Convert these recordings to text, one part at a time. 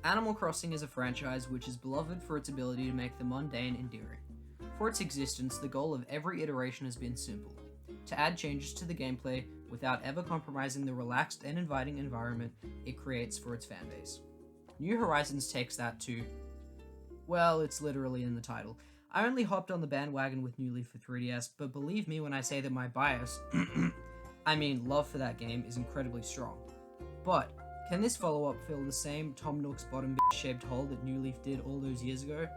Animal Crossing is a franchise which is beloved for its ability to make the mundane endearing. For its existence, the goal of every iteration has been simple: to add changes to the gameplay without ever compromising the relaxed and inviting environment it creates for its fanbase. New Horizons takes that to, well, it's literally in the title. I only hopped on the bandwagon with New Leaf for 3DS, but believe me when I say that my bias, I mean love for that game, is incredibly strong. But can this follow-up fill the same Tom Nook's bottom shaped hole that New Leaf did all those years ago?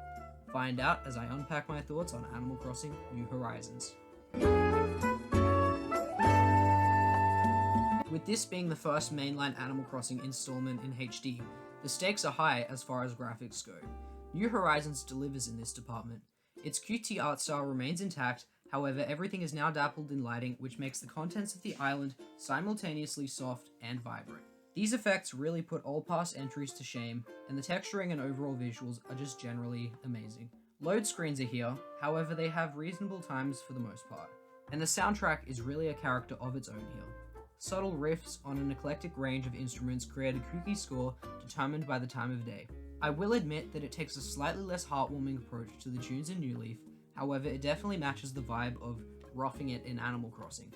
Find out as I unpack my thoughts on Animal Crossing New Horizons. With this being the first mainline Animal Crossing installment in HD, the stakes are high as far as graphics go. New Horizons delivers in this department. Its cutesy art style remains intact, however everything is now dappled in lighting, which makes the contents of the island simultaneously soft and vibrant. These effects really put all past entries to shame, and the texturing and overall visuals are just generally amazing. Load screens are here, however they have reasonable times for the most part. And the soundtrack is really a character of its own here. Subtle riffs on an eclectic range of instruments create a kooky score determined by the time of day. I will admit that it takes a slightly less heartwarming approach to the tunes in New Leaf, however it definitely matches the vibe of roughing it in Animal Crossing.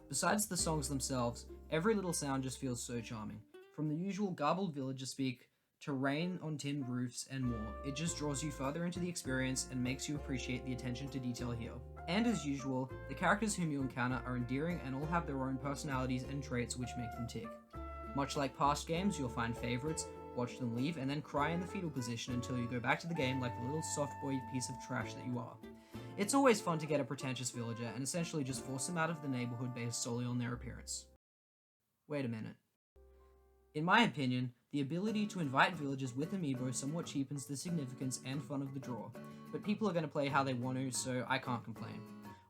Besides the songs themselves, every little sound just feels so charming. From the usual garbled villager speak to rain on tin roofs and more, it just draws you further into the experience and makes you appreciate the attention to detail here. And as usual, the characters whom you encounter are endearing and all have their own personalities and traits which make them tick. Much like past games, you'll find favorites, watch them leave, and then cry in the fetal position until you go back to the game like the little soft boy piece of trash that you are. It's always fun to get a pretentious villager and essentially just force them out of the neighborhood based solely on their appearance. Wait a minute. In my opinion, the ability to invite villagers with amiibo somewhat cheapens the significance and fun of the draw, but people are going to play how they want to, so I can't complain.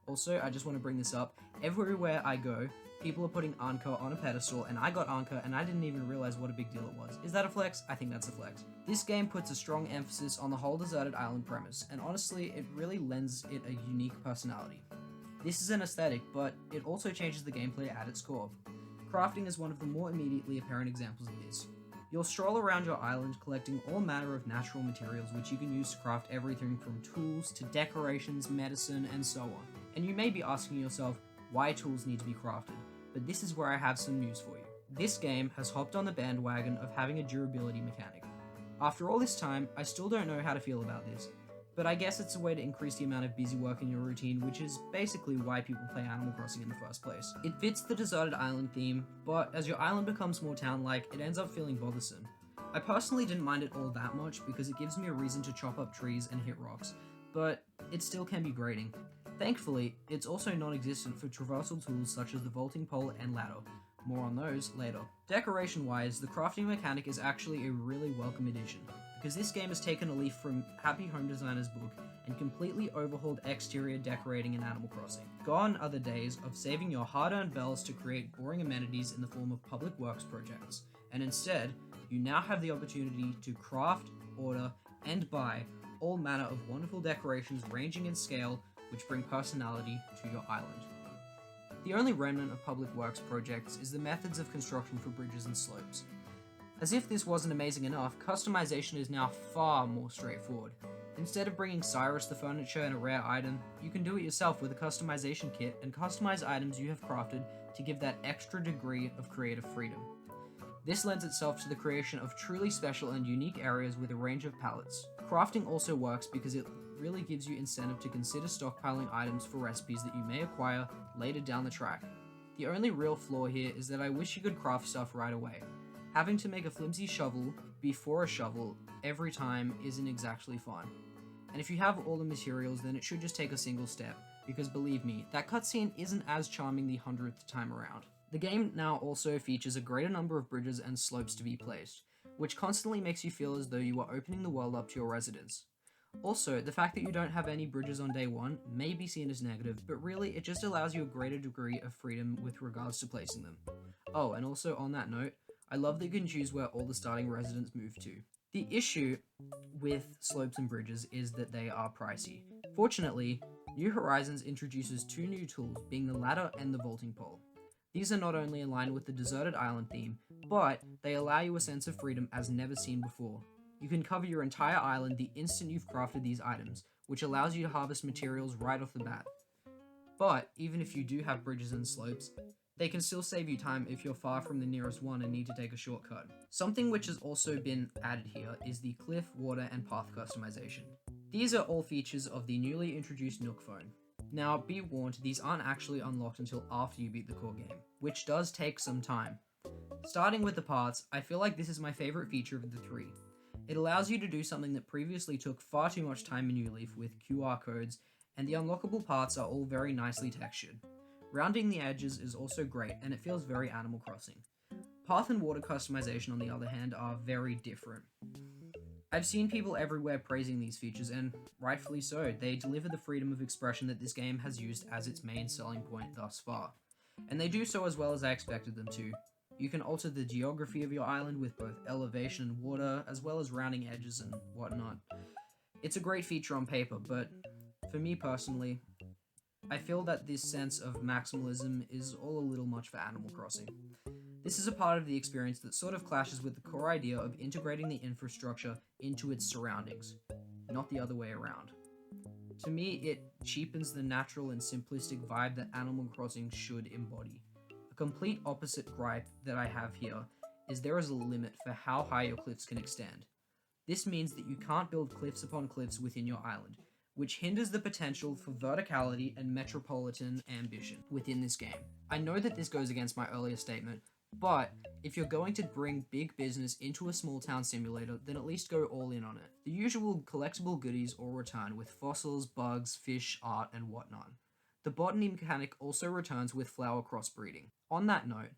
Also, I just want to bring this up, everywhere I go, people are putting Anka on a pedestal, and I got Anka and I didn't even realize what a big deal it was. Is that a flex? I think that's a flex. This game puts a strong emphasis on the whole deserted island premise, and honestly, it really lends it a unique personality. This is an aesthetic, but it also changes the gameplay at its core. Crafting is one of the more immediately apparent examples of this. You'll stroll around your island collecting all manner of natural materials which you can use to craft everything from tools to decorations, medicine, and so on. And you may be asking yourself why tools need to be crafted, but this is where I have some news for you. This game has hopped on the bandwagon of having a durability mechanic. After all this time, I still don't know how to feel about this, but I guess it's a way to increase the amount of busy work in your routine, which is basically why people play Animal Crossing in the first place. It fits the deserted island theme, but as your island becomes more town-like, it ends up feeling bothersome. I personally didn't mind it all that much because it gives me a reason to chop up trees and hit rocks, but it still can be grating. Thankfully, it's also non-existent for traversal tools such as the vaulting pole and ladder. More on those later. Decoration-wise, the crafting mechanic is actually a really welcome addition, because this game has taken a leaf from Happy Home Designer's book and completely overhauled exterior decorating in Animal Crossing. Gone are the days of saving your hard-earned bells to create boring amenities in the form of public works projects, and instead, you now have the opportunity to craft, order, and buy all manner of wonderful decorations ranging in scale which bring personality to your island. The only remnant of public works projects is the methods of construction for bridges and slopes. As if this wasn't amazing enough, customization is now far more straightforward. Instead of bringing Cyrus the furniture and a rare item, you can do it yourself with a customization kit and customize items you have crafted to give that extra degree of creative freedom. This lends itself to the creation of truly special and unique areas with a range of palettes. Crafting also works because it really gives you incentive to consider stockpiling items for recipes that you may acquire later down the track. The only real flaw here is that I wish you could craft stuff right away. Having to make a flimsy shovel before a shovel every time isn't exactly fun. And if you have all the materials, then it should just take a single step, because believe me, that cutscene isn't as charming the 100th time around. The game now also features a greater number of bridges and slopes to be placed, which constantly makes you feel as though you are opening the world up to your residents. Also, the fact that you don't have any bridges on day one may be seen as negative, but really it just allows you a greater degree of freedom with regards to placing them. Oh, and also on that note, I love that you can choose where all the starting residents move to. The issue with slopes and bridges is that they are pricey. Fortunately, New Horizons introduces two new tools, being the ladder and the vaulting pole. These are not only in line with the deserted island theme, but they allow you a sense of freedom as never seen before. You can cover your entire island the instant you've crafted these items, which allows you to harvest materials right off the bat. But even if you do have bridges and slopes, they can still save you time if you're far from the nearest one and need to take a shortcut. Something which has also been added here is the cliff, water, and path customization. These are all features of the newly introduced Nook phone. Now, be warned, these aren't actually unlocked until after you beat the core game, which does take some time. Starting with the paths, I feel like this is my favorite feature of the three. It allows you to do something that previously took far too much time in New Leaf with QR codes, and the unlockable paths are all very nicely textured. Rounding the edges is also great, and it feels very Animal Crossing. Path and water customization, on the other hand, are very different. I've seen people everywhere praising these features, and rightfully so. They deliver the freedom of expression that this game has used as its main selling point thus far. And they do so as well as I expected them to. You can alter the geography of your island with both elevation and water, as well as rounding edges and whatnot. It's a great feature on paper, but for me personally, I feel that this sense of maximalism is all a little much for Animal Crossing. This is a part of the experience that sort of clashes with the core idea of integrating the infrastructure into its surroundings, not the other way around. To me, it cheapens the natural and simplistic vibe that Animal Crossing should embody. A complete opposite gripe that I have here is there is a limit for how high your cliffs can extend. This means that you can't build cliffs upon cliffs within your island, which hinders the potential for verticality and metropolitan ambition within this game. I know that this goes against my earlier statement, but if you're going to bring big business into a small town simulator, then at least go all in on it. The usual collectible goodies all return with fossils, bugs, fish, art, and whatnot. The botany mechanic also returns with flower crossbreeding. On that note,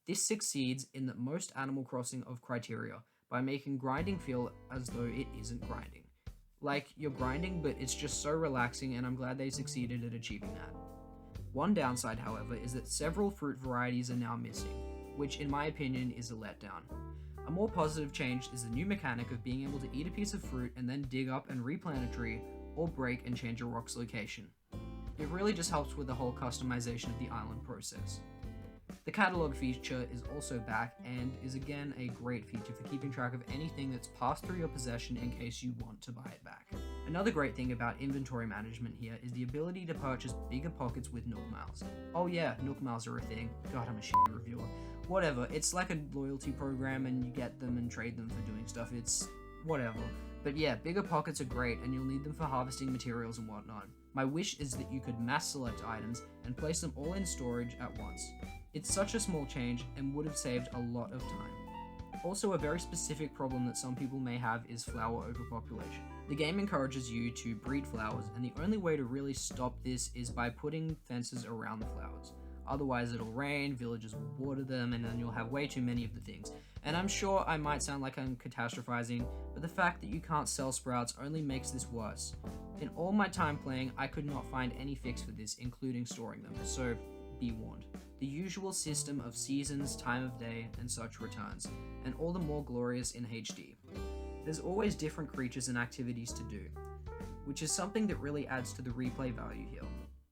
this succeeds in the most Animal Crossing of criteria by making grinding feel as though it isn't grinding. Like, you're grinding, but it's just so relaxing, and I'm glad they succeeded at achieving that. One downside, however, is that several fruit varieties are now missing, which in my opinion is a letdown. A more positive change is the new mechanic of being able to eat a piece of fruit and then dig up and replant a tree, or break and change a rock's location. It really just helps with the whole customization of the island process. The catalog feature is also back and is again a great feature for keeping track of anything that's passed through your possession in case you want to buy it back. Another great thing about inventory management here is the ability to purchase bigger pockets with Nook Miles. Oh yeah, Nook Miles are a thing. God, I'm a shitty reviewer. Whatever, it's like a loyalty program and you get them and trade them for doing stuff, it's whatever. But yeah, bigger pockets are great and you'll need them for harvesting materials and whatnot. My wish is that you could mass select items and place them all in storage at once. It's such a small change and would have saved a lot of time. Also, a very specific problem that some people may have is flower overpopulation. The game encourages you to breed flowers, and the only way to really stop this is by putting fences around the flowers. Otherwise it'll rain, villagers will water them, and then you'll have way too many of the things. And I'm sure I might sound like I'm catastrophizing, but the fact that you can't sell sprouts only makes this worse. In all my time playing, I could not find any fix for this, including storing them, so be warned. The usual system of seasons, time of day, and such returns, and all the more glorious in HD. There's always different creatures and activities to do, which is something that really adds to the replay value here.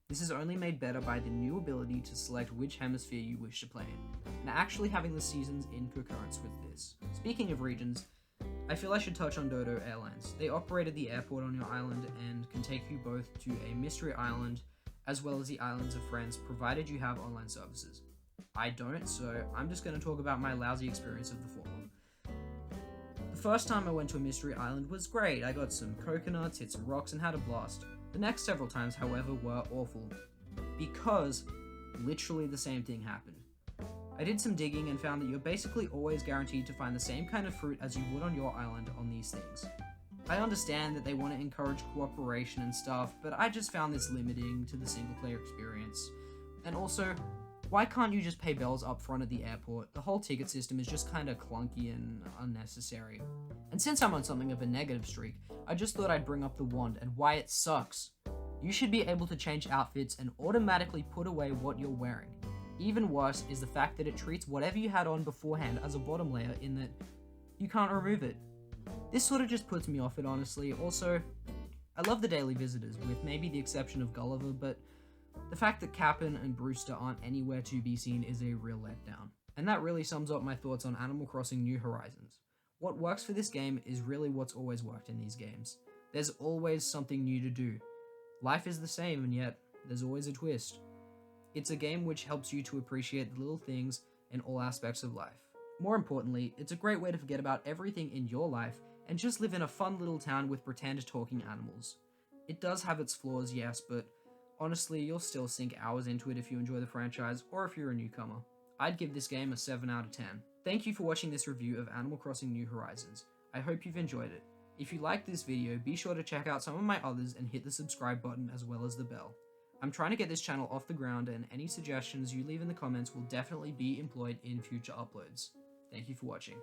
This is only made better by the new ability to select which hemisphere you wish to play in, and actually having the seasons in concurrence with this. Speaking of regions, I feel I should touch on Dodo Airlines. They operate at the airport on your island and can take you both to a mystery island as well as the Islands of Friends, provided you have online services. I don't, so I'm just going to talk about my lousy experience of the former. The first time I went to a mystery island was great. I got some coconuts, hit some rocks, and had a blast. The next several times, however, were awful, because literally the same thing happened. I did some digging and found that you're basically always guaranteed to find the same kind of fruit as you would on your island on these things. I understand that they want to encourage cooperation and stuff, but I just found this limiting to the single player experience. And also, why can't you just pay bells up front at the airport? The whole ticket system is just kinda clunky and unnecessary. And since I'm on something of a negative streak, I just thought I'd bring up the wand and why it sucks. You should be able to change outfits and automatically put away what you're wearing. Even worse is the fact that it treats whatever you had on beforehand as a bottom layer in that you can't remove it. This sort of just puts me off it, honestly. Also, I love the daily visitors, with maybe the exception of Gulliver, but the fact that Cap'n and Brewster aren't anywhere to be seen is a real letdown. And that really sums up my thoughts on Animal Crossing New Horizons. What works for this game is really what's always worked in these games. There's always something new to do. Life is the same, and yet there's always a twist. It's a game which helps you to appreciate the little things in all aspects of life. More importantly, it's a great way to forget about everything in your life and just live in a fun little town with pretend talking animals. It does have its flaws, yes, but honestly, you'll still sink hours into it if you enjoy the franchise or if you're a newcomer. I'd give this game a 7 out of 10. Thank you for watching this review of Animal Crossing New Horizons. I hope you've enjoyed it. If you liked this video, be sure to check out some of my others and hit the subscribe button as well as the bell. I'm trying to get this channel off the ground, and any suggestions you leave in the comments will definitely be employed in future uploads. Thank you for watching.